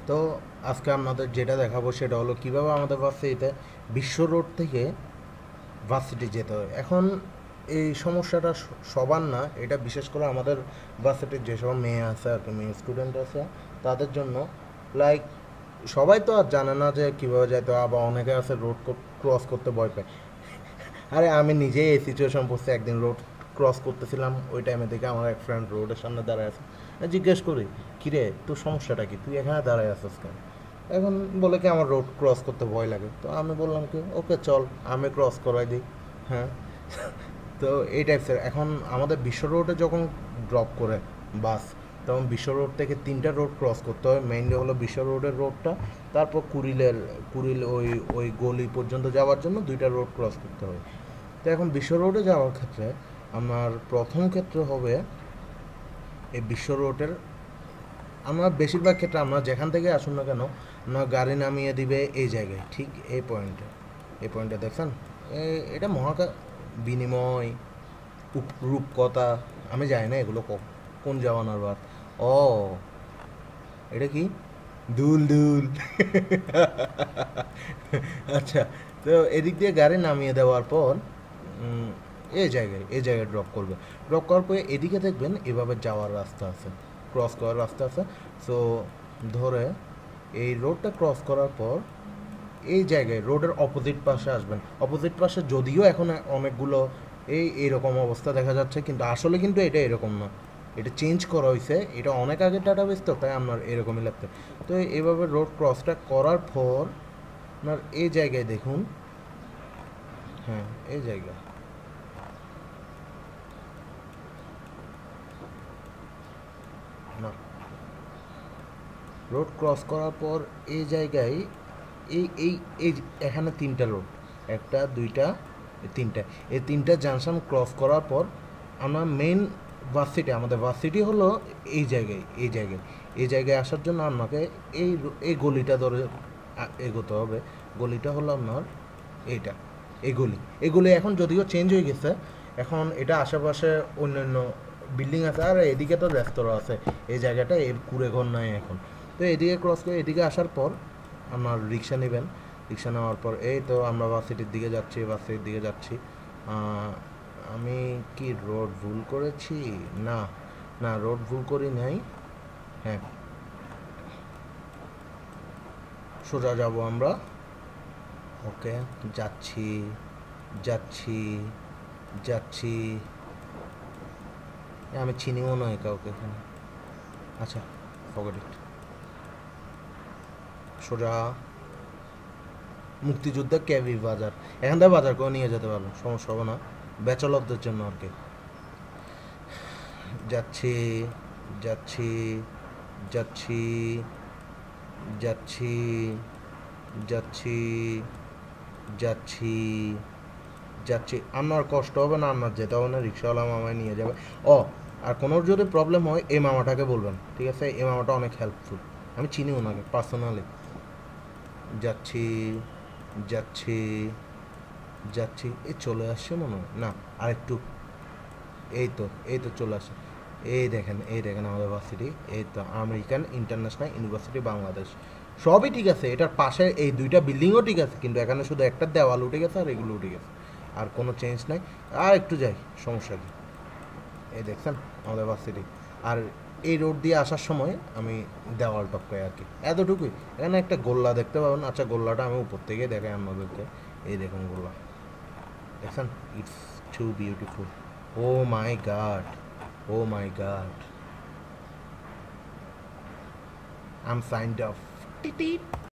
তো আজকে আপনাদের যেটা দেখাবো সেটা হলো কীভাবে আমাদের ভার্সিটিতে বিশ্ব রোড থেকে ভার্সিটি যেতে হয়। এখন এই সমস্যাটা সবার না, এটা বিশেষ করে আমাদের ভার্সিটির যেসব মেয়ে আছে আর কি, মেয়ে স্টুডেন্ট আছে তাদের জন্য। লাইক সবাই তো আর জানে না যে কীভাবে যেতে হয়, আবার অনেকে আছে রোড ক্রস করতে ভয় পায়। আরে আমি নিজেই এই সিচুয়েশন পড়ছি, একদিন রোড ক্রস করতেছিলাম, ওই টাইমে দেখে আমার এক ফ্রেন্ড রোডের সামনে দাঁড়ায় আছে। জিজ্ঞেস করি, কিরে তোর সমস্যাটা কি, তুই এখানে দাঁড়ায় আছিস কেন? এখন বলে কি আমার রোড ক্রস করতে ভয় লাগে। তো আমি বললাম কি, ওকে চল আমি ক্রস করাই দিই। হ্যাঁ। তো এই টাইপসের এখন আমাদের বিশ্ব রোডে যখন ড্রপ করে বাস, তখন বিশ্ব রোড থেকে 3টা রোড ক্রস করতে হয়। মেইনলি হলো বিশ্ব রোডের রোডটা, তারপর কুড়িল ওই ওই গলি পর্যন্ত যাওয়ার জন্য 2টা রোড ক্রস করতে হয়। তো এখন বিশ্ব রোডে যাওয়ার ক্ষেত্রে আমার প্রথম ক্ষেত্রে হবে এই বিশ্ব রোডের, আমরা বেশিরভাগ ক্ষেত্রে আমরা যেখান থেকে আসুন না কেন, আমরা গাড়ি নামিয়ে দিবে এই জায়গায়, ঠিক এই পয়েন্টে। এই পয়েন্টে দেখছেন, এটা বিনিময়, রূপকথা, আমি জানি না এগুলো কোন জমানার বাদ। ও, এটা কি দুল দুল। আচ্ছা, তো এদিক দিয়ে গাড়ি নামিয়ে দেওয়ার পর এই জায়গায় ড্রপ করার পরে এদিকে দেখবেন এভাবে যাওয়ার রাস্তা আছে, ক্রস করার রাস্তা আছে। সো ধরে এই রোডটা ক্রস করার পর এই জায়গায় রোডের অপোজিট পাশে আসবেন। অপোজিট পাশে যদিও এখন অনেকগুলো এইরকম অবস্থা দেখা যাচ্ছে, কিন্তু আসলে কিন্তু এটা এরকম না, এটা চেঞ্জ করা হয়েছে। এটা অনেক আগের ডাটাবেস, তো তাই আপনার এরকমই লাগছে। তো এইভাবে রোড ক্রসটা করার পর আপনার এই জায়গায় দেখুন, হ্যাঁ এই জায়গা না, রোড ক্রস করার পর এই জায়গায় এই এই এই এখানে 3টা রোড, 1 2 3টা, এই 3টা জাংশন ক্রস করার পর আমরা মেন ভার্সিটি, আমাদের ভার্সিটি হলো এই জায়গায় আসার জন্য আপনাকে এই গলিটা ধরে এগোতে হবে। গলিটা হলো আপনার এইটা, এই গলি এখন যদিও চেঞ্জ হয়ে গেছে, এখন এটা আশেপাশে অন্যান্য বিল্ডিং আছে, আর এদিকে তো রেস্তোরাঁ আছে। এই জায়গাটা এর কুড়ে ঘর নাই এখন। তো এদিকে ক্রস করে এদিকে আসার পর আপনার রিক্সা নেবেন। রিক্সা নেওয়ার পর এই তো আমরা ভার্সিটির দিকে যাচ্ছি। আমি কি রোড ভুল করেছি? না, না রোড ভুল করি নাই। হ্যাঁ, সোজা যাব আমরা। ওকে, যাচ্ছি যাচ্ছি যাচ্ছি। আমি চিনিও নয় কাউকে এখানে। আচ্ছা, ফরগেট ইট। সোজা মুক্তিযোদ্ধা কেভি বাজার, এখান থেকে বাজার করে নিয়ে যেতে পারবো, সমস্যা হবে না, ব্যাচেলরদের জন্য আর কি। যাচ্ছি যাচ্ছি যাচ্ছি যাচ্ছি যাচ্ছি যাচ্ছি যাচ্ছি। আপনার কষ্ট হবে না, আপনার যেতে হবে না, রিক্সাওয়ালা মামায় নিয়ে যাবে। ও, আর কোনো যদি প্রবলেম হয় এই মামাটাকে বলবেন, ঠিক আছে? এই মামাটা অনেক হেল্পফুল, আমি চিনি ওনাকে পার্সোনালি। যাচ্ছি যাচ্ছি যাচ্ছি, এই চলে আসছে মনে হয়, না আরেকটু, এই তো চলে আসে। এই দেখেন আমাদের ভার্সিটি, এই তো আমেরিকান ইন্টারন্যাশনাল ইউনিভার্সিটি বাংলাদেশ। সবই ঠিক আছে, এটার পাশে এই 2টা বিল্ডিংও ঠিক আছে, কিন্তু এখানে শুধু একটা দেওয়াল উঠে গেছে আর এগুলো উঠে গেছে, আর কোনো চেঞ্জ নাই। আর একটু যাই, সমস্যা কি, এই দেখছেন আমাদের ভার্সিটি। আর এই রোড দিয়ে আসার সময় আমি দেওয়াল টপকাই আর কি, এতটুকুই। এখানে একটা গোল্লা দেখতে পাবেন। আচ্ছা, গোল্লাটা আমি উপর থেকে দেখাই আপনাদেরকে। এই দেখুন গোল্লা, দেখছেন? It's too beautiful. Oh my god, oh my god, I am signed of.